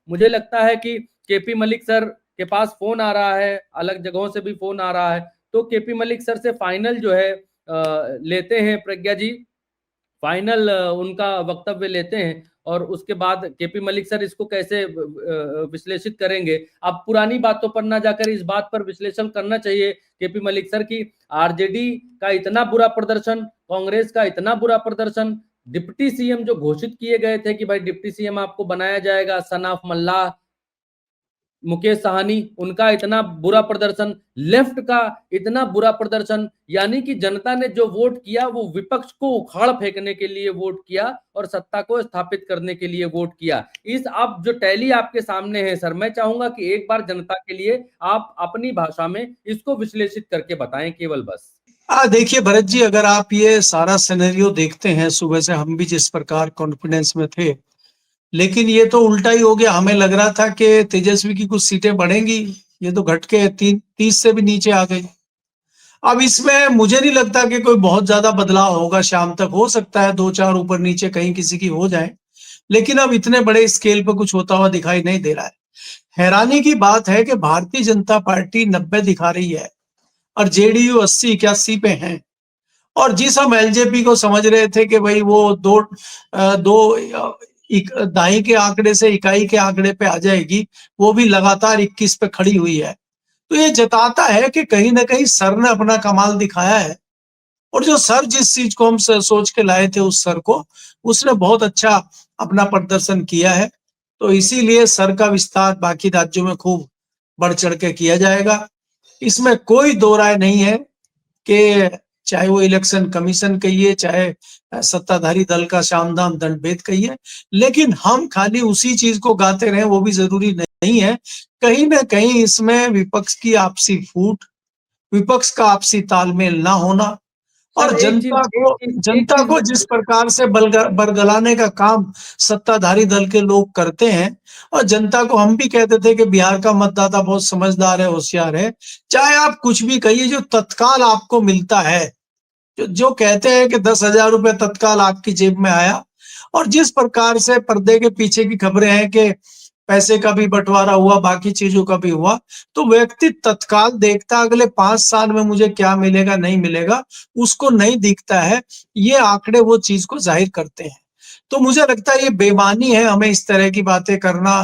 मुझे लगता है कि केपी मलिक सर के पास फोन आ रहा है, अलग जगहों से भी फोन आ रहा है, तो केपी मलिक सर से फाइनल जो है लेते हैं प्रज्ञा जी, फाइनल उनका वक्तव्य लेते हैं और उसके बाद केपी मलिक सर इसको कैसे विश्लेषित करेंगे। अब पुरानी बातों पर ना जाकर इस बात पर विश्लेषण करना चाहिए केपी मलिक सर की आरजेडी का इतना बुरा प्रदर्शन, कांग्रेस का इतना बुरा प्रदर्शन, डिप्टी सीएम जो घोषित किए गए थे कि भाई डिप्टी सीएम आपको बनाया जाएगा, सन ऑफ मल्लाह मुकेश साहनी, उनका इतना बुरा प्रदर्शन, लेफ्ट का इतना बुरा प्रदर्शन, यानी कि जनता ने जो वोट किया वो विपक्ष को उखाड़ फेंकने के लिए वोट किया और सत्ता को स्थापित करने के लिए वोट किया। इस अब जो टैली आपके सामने है सर, मैं चाहूंगा कि एक बार जनता के लिए आप अपनी भाषा में इसको विश्लेषित करके बताएं केवल बस। देखिए भरत जी, अगर आप ये सारा सिनेरियो देखते हैं, सुबह से हम भी जिस प्रकार कॉन्फिडेंस में थे, लेकिन ये तो उल्टा ही हो गया। हमें लग रहा था कि तेजस्वी की कुछ सीटें बढ़ेंगी, ये तो घट के 30 से भी नीचे आ गई। अब इसमें मुझे नहीं लगता कि कोई बहुत ज्यादा बदलाव होगा, शाम तक हो सकता है 2-4 ऊपर नीचे कहीं किसी की हो जाए, लेकिन अब इतने बड़े स्केल पर कुछ होता हुआ दिखाई नहीं दे रहा है। हैरानी की बात है कि भारतीय जनता पार्टी 90 दिखा रही है और जेडीयू 80-81 पे है। और जिस हम एलजेपी को समझ रहे थे कि भाई वो दो दाई के आंकड़े से इकाई के आंकड़े पे आ जाएगी, वो भी लगातार 21 पे खड़ी हुई है। तो ये जताता है कि कहीं ना कहीं सर ने अपना कमाल दिखाया है, और जो सर जिस चीज को हम सोच के लाए थे उस सर को, उसने बहुत अच्छा अपना प्रदर्शन किया है। तो इसीलिए सर का विस्तार बाकी राज्यों में खूब बढ़ चढ़ के किया जाएगा। इसमें कोई दो राय नहीं है कि चाहे वो इलेक्शन कमीशन कहिए, चाहे सत्ताधारी दल का सामदाम दंडभेद कहिए, लेकिन हम खाली उसी चीज को गाते रहे वो भी जरूरी नहीं है। कहीं ना कहीं इसमें विपक्ष की आपसी फूट, विपक्ष का आपसी तालमेल ना होना, और सर जनता को जिस प्रकार से बरगलाने का काम सत्ताधारी दल के लोग करते हैं, और जनता को हम भी कहते थे कि बिहार का मतदाता बहुत समझदार है, होशियार है, चाहे आप कुछ भी कहिए, जो तत्काल आपको मिलता है, जो कहते हैं कि 10,000 रुपए तत्काल आपकी जेब में आया, और जिस प्रकार से पर्दे के पीछे की खबरें हैं कि पैसे का भी बंटवारा हुआ, बाकी चीजों का भी हुआ, तो व्यक्ति तत्काल देखता अगले 5 साल में मुझे क्या मिलेगा नहीं मिलेगा, उसको नहीं दिखता है। ये आंकड़े वो चीज को जाहिर करते हैं। तो मुझे लगता है ये बेईमानी है हमें इस तरह की बातें करना,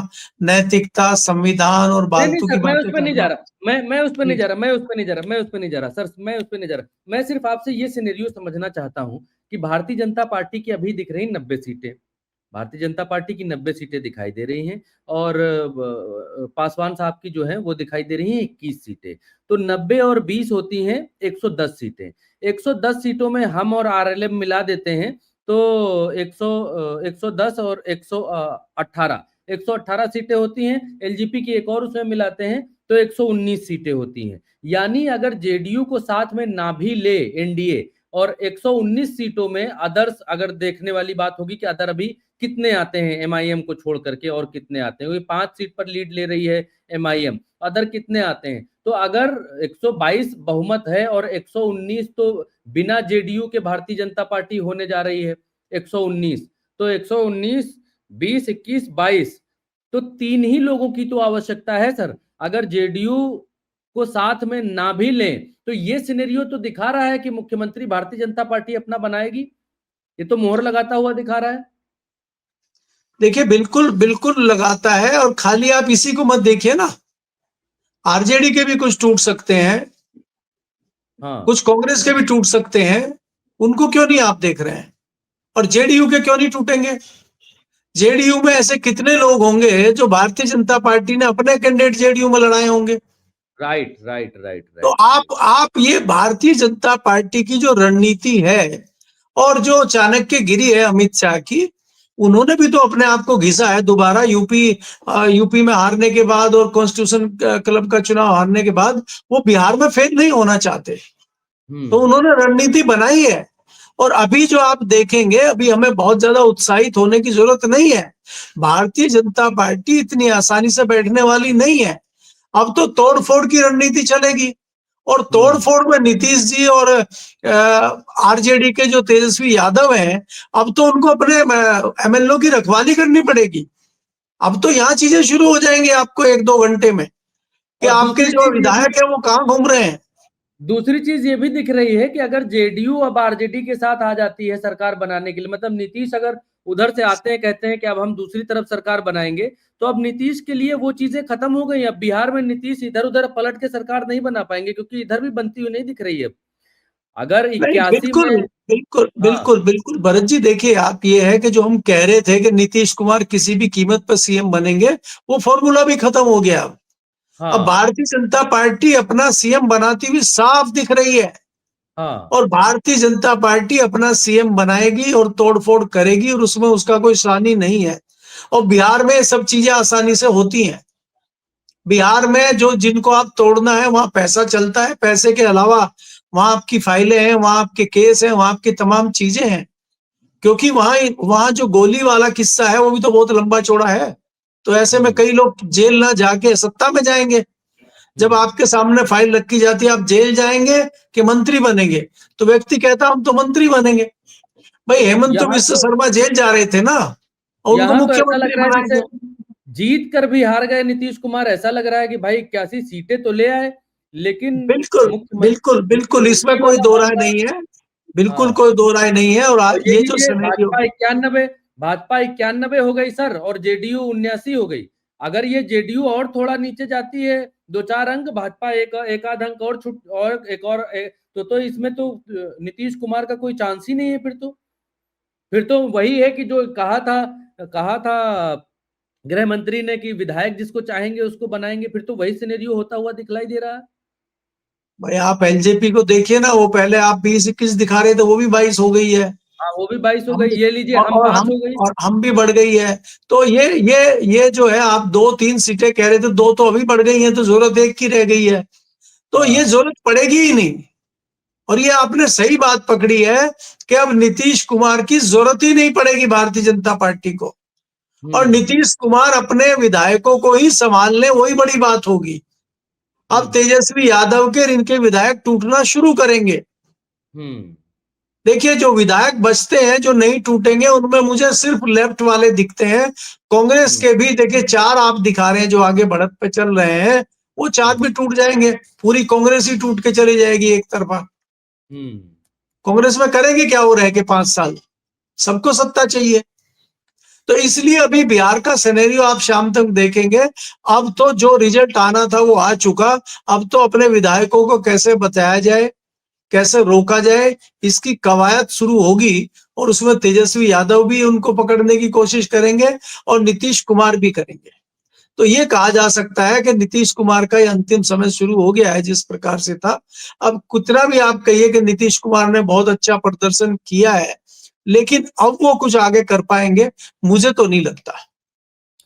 नैतिकता, संविधान और नहीं नहीं बातों की सर, मैं उस बातें पर नहीं जा करना। रहा, मैं उस पर नहीं जा रहा, मैं उस पर नहीं जा रहा, मैं उस पर नहीं जा रहा सर, मैं उस पर नहीं जा रहा। मैं सिर्फ आपसे ये सिनेरियो समझना चाहता हूं कि भारतीय जनता पार्टी की अभी दिख रही 90 सीटें, भारतीय जनता पार्टी की 90 सीटें दिखाई दे रही हैं, और पासवान साहब की जो है वो दिखाई दे रही हैं 21 सीटें। तो 90 और 20 होती हैं 110 सीटें। 110 सीटों में हम और आरएलएम मिला देते हैं तो 110 और 118, 118 सीटें होती हैं। एलजीपी की एक और उसमें मिलाते हैं तो 119 सीटें होती हैं। यानी अगर जेडीयू को साथ में ना भी ले एनडीए, और 119 सीटों में अदर्स, अगर देखने वाली बात होगी कि अदर अभी कितने आते हैं एमआईएम को छोड़ करके और कितने आते हैं, 5 सीट पर लीड ले रही है एमआईएम, अदर कितने आते हैं, तो अगर 122 बहुमत है और 119 तो बिना जेडीयू के भारतीय जनता पार्टी होने जा रही है 119, तो 119 20 21 22, तो 3 ही लोगों की तो आवश्यकता है सर। अगर जेडीयू को साथ में ना भी लें तो ये सिनेरियो तो दिखा रहा है कि मुख्यमंत्री भारतीय जनता पार्टी अपना बनाएगी, ये तो मोहर लगाता हुआ दिखा रहा है। देखिए बिल्कुल बिल्कुल लगाता है, और खाली आप इसी को मत देखिए ना, आरजेडी के भी कुछ टूट सकते हैं, हाँ कुछ कांग्रेस के भी टूट सकते हैं, उनको क्यों नहीं आप देख रहे हैं? और जेडीयू के क्यों नहीं टूटेंगे? जेडीयू में ऐसे कितने लोग होंगे जो भारतीय जनता पार्टी ने अपने कैंडिडेट जेडीयू में लड़ाए होंगे। राइट राइट राइट तो राइट। आप ये भारतीय जनता पार्टी की जो रणनीति है, और जो चाणक्य गिरी है अमित शाह की, उन्होंने भी तो अपने आप को घिसा है दोबारा यूपी में हारने के बाद, और कॉन्स्टिट्यूशन क्लब का चुनाव हारने के बाद वो बिहार में फेल नहीं होना चाहते। तो उन्होंने रणनीति बनाई है, और अभी जो आप देखेंगे, अभी हमें बहुत ज्यादा उत्साहित होने की जरूरत नहीं है। भारतीय जनता पार्टी इतनी आसानी से बैठने वाली नहीं है। अब तो तोड़फोड़ की रणनीति चलेगी, और तोड़फोड़ में नीतीश जी और आरजेडी के जो तेजस्वी यादव हैं, अब तो उनको अपने एमएलए की रखवाली करनी पड़ेगी। अब तो यहाँ चीजें शुरू हो जाएंगी आपको 1-2 घंटे में कि और आपके दूसरी जो चीज ये भी विधायक है वो कहाँ घूम रहे हैं। दूसरी चीज ये भी दिख रही है कि अगर जेडीयू अब आरजेडी के साथ आ जाती है सरकार बनाने के लिए, मतलब नीतीश अगर उधर से आते हैं, कहते हैं कि अब हम दूसरी तरफ सरकार बनाएंगे, तो अब नीतीश के लिए वो चीजें खत्म हो गई। अब बिहार में नीतीश इधर उधर पलट के सरकार नहीं बना पाएंगे, क्योंकि इधर भी बनती हुई नहीं दिख रही है। अगर नहीं, 81 बिल्कुल में। बिल्कुल हाँ बिल्कुल बिल्कुल भरत जी, देखिए आप, ये है कि जो हम कह रहे थे कि नीतीश कुमार किसी भी कीमत पर सीएम बनेंगे, वो फॉर्मूला भी खत्म हो गया। अब हाँ भारतीय जनता पार्टी अपना सीएम बनाती हुई साफ दिख रही है, हाँ। और भारतीय जनता पार्टी अपना सीएम बनाएगी और तोड़फोड़ करेगी, और उसमें उसका कोई सानी नहीं है। और बिहार में सब चीजें आसानी से होती हैं। बिहार में जो जिनको आप तोड़ना है वहां पैसा चलता है, पैसे के अलावा वहां आपकी फाइलें हैं, वहां आपके केस हैं, वहां आपकी तमाम चीजें हैं। क्योंकि वहां वहां जो गोली वाला किस्सा है वो भी तो बहुत लंबा चौड़ा है। तो ऐसे में हम्म कई लोग जेल ना जाके सत्ता में जाएंगे। जब हम्म। आपके सामने फाइल रखी जाती है, आप जेल जाएंगे कि मंत्री बनेंगे, तो व्यक्ति कहता हम तो मंत्री बनेंगे। भाई हेमंत यहाँ विश्व तो शर्मा जेल जा रहे थे ना, और उनको यहाँ तो ऐसा लग मुख्यमंत्री रहा है जैसे बनाएंगे। जीत कर भी हार गए नीतीश कुमार। ऐसा लग रहा है कि भाई 81 सीटें तो ले आए, लेकिन बिल्कुल बिल्कुल बिल्कुल, इसमें मुख्यमंत्री कोई वाला दो राय मामला। नहीं है। बिल्कुल हाँ, कोई दो राय नहीं है। और और ये ये जो लीजिए, सिनेरियो, भाजपा 91 हो गई सर, और जेडीयू 79 हो गई। अगर ये जेडीयू और थोड़ा नीचे जाती है, 2-4 अंक, भाजपा एक आध अंक और छुट, और एक और तो इसमें तो नीतीश कुमार का कोई चांस ही नहीं है। फिर तो वही है कि जो कहा था गृह मंत्री ने कि विधायक जिसको चाहेंगे उसको बनाएंगे। फिर तो वही सिनेरियो होता हुआ दिखलाई दे रहा है। भाई आप एलजेपी को देखिए ना, वो पहले आप 20-21 दिखा रहे थे, वो भी 22 हो गई है। हाँ, वो भी 22 हो हम गई। भी, ये लीजिए, और, हम और 5 हम हो गई। और हम भी बढ़ गई है। तो ये जो है, आप 2-3 सीटें कह रहे थे, 2 तो अभी बढ़ गई हैं, तो जरूरत एक की रह गई है। तो ये हाँ। जरूरत पड़ेगी ही नहीं। और ये आपने सही बात पकड़ी है कि अब नीतीश कुमार की जरूरत ही नहीं पड़ेगी भारतीय जनता पार्टी को। और हम्म नीतीश कुमार अपने विधायकों को ही संभाल लें, वही बड़ी बात होगी। अब हम्म तेजस्वी यादव के और इनके विधायक टूटना शुरू करेंगे। हम्म देखिए, जो विधायक बचते हैं, जो नहीं टूटेंगे, उनमें मुझे सिर्फ लेफ्ट वाले दिखते हैं। कांग्रेस हम्म के भी देखिए 4 आप दिखा रहे हैं जो आगे बढ़त पे चल रहे हैं, वो 4 हम्म भी टूट जाएंगे। पूरी कांग्रेस ही टूट के चली जाएगी एक तरफा। हम्म। कांग्रेस में करेंगे क्या वो रह के 5 साल? सबको सत्ता चाहिए। तो इसलिए अभी बिहार का सिनेरियो आप शाम तक देखेंगे। अब तो जो रिजल्ट आना था वो आ चुका। अब तो अपने विधायकों को कैसे बचाया जाए, कैसे रोका जाए, इसकी कवायद शुरू होगी। और उसमें तेजस्वी यादव भी उनको पकड़ने की कोशिश करेंगे, और नीतीश कुमार भी करेंगे। तो ये कहा जा सकता है कि नीतीश कुमार का ये अंतिम समय शुरू हो गया है जिस प्रकार से था। अब कितना भी आप कहिए कि नीतीश कुमार ने बहुत अच्छा प्रदर्शन किया है, लेकिन अब वो कुछ आगे कर पाएंगे, मुझे तो नहीं लगता।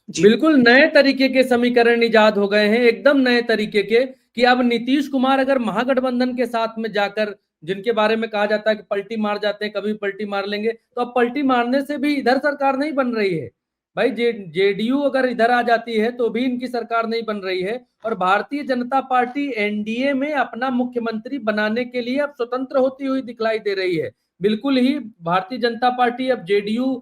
जी। बिल्कुल नए तरीके के समीकरण इजाद हो गए हैं, एकदम नए तरीके के, कि अब नीतीश कुमार अगर महागठबंधन के साथ में जाकर, जिनके बारे में कहा जाता है कि पलटी मार जाते हैं, कभी पलटी मार लेंगे, तो अब पलटी मारने से भी इधर सरकार नहीं बन रही है भाई। जेडीयू अगर इधर आ जाती है तो भी इनकी सरकार नहीं बन रही है। और भारतीय जनता पार्टी एनडीए में अपना मुख्यमंत्री बनाने के लिए अब स्वतंत्र होती हुई दिखलाई दे रही है। बिल्कुल ही भारतीय जनता पार्टी अब जेडीयू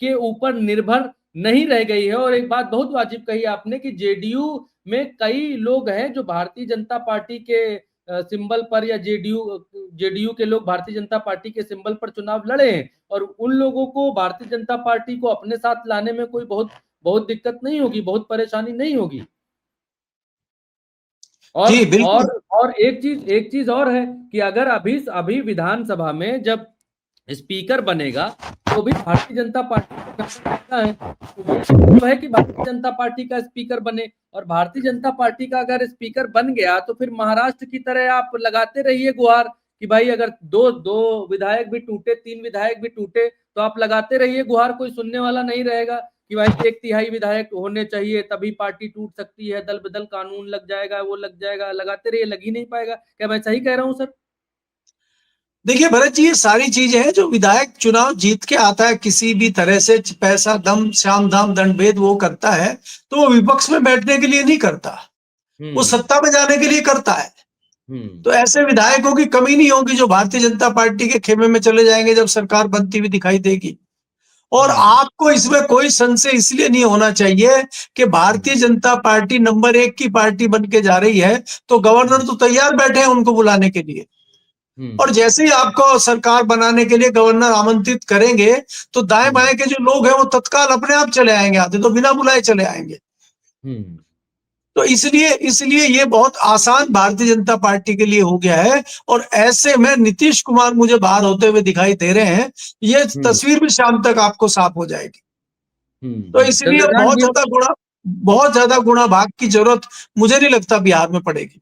के ऊपर निर्भर नहीं रह गई है। और एक बात बहुत वाजिब कही आपने कि जेडीयू में कई लोग हैं जो भारतीय जनता पार्टी के सिंबल पर, या जेडीयू जेडीयू के लोग भारतीय जनता पार्टी के सिंबल पर चुनाव लड़े हैं, और उन लोगों को भारतीय जनता पार्टी को अपने साथ लाने में कोई बहुत बहुत दिक्कत नहीं होगी, बहुत परेशानी नहीं होगी। और जी बिल्कुल। और एक चीज और है कि अगर अभी अभी विधानसभा में जब स्पीकर बनेगा, तो भी भारतीय जनता पार्टी का नंबर है, तो वो तो है कि भारतीय जनता पार्टी का स्पीकर बने। और भारतीय जनता पार्टी का अगर स्पीकर बन गया, तो फिर महाराष्ट्र की तरह आप लगाते रहिए गुहार कि भाई अगर दो दो विधायक भी टूटे, 3 विधायक भी टूटे, तो आप लगाते रहिए गुहार, कोई सुनने वाला नहीं रहेगा कि भाई 1/3 विधायक होने चाहिए तभी पार्टी टूट सकती है, दल बदल कानून लग जाएगा, वो लग जाएगा। लगाते रहिए, लग ही नहीं पाएगा। क्या मैं सही कह रहा हूं सर? देखिए भरत जी, ये सारी चीजें हैं। जो विधायक चुनाव जीत के आता है किसी भी तरह से, पैसा दम श्याम धाम दंड भेद वो करता है, तो वो विपक्ष में बैठने के लिए नहीं करता, वो हम्म सत्ता में जाने के लिए करता है। हम्म तो ऐसे विधायकों की कमी नहीं होगी जो भारतीय जनता पार्टी के खेमे में चले जाएंगे जब सरकार बनती हुई दिखाई देगी। और आपको इसमें कोई संशय इसलिए नहीं होना चाहिए कि भारतीय जनता पार्टी नंबर 1 की पार्टी बन के जा रही है, तो गवर्नर तो तैयार बैठे हैं उनको बुलाने के लिए। और जैसे ही आपको सरकार बनाने के लिए गवर्नर आमंत्रित करेंगे, तो दाएं बाएं के जो लोग हैं वो तत्काल अपने आप चले आएंगे, आते तो बिना बुलाए चले आएंगे। तो इसलिए ये बहुत आसान भारतीय जनता पार्टी के लिए हो गया है। और ऐसे में नीतीश कुमार मुझे बाहर होते हुए दिखाई दे रहे हैं, ये तस्वीर भी शाम तक आपको साफ हो जाएगी। तो इसलिए बहुत ज्यादा गुणा भाग की जरूरत मुझे नहीं लगता बिहार में पड़ेगी।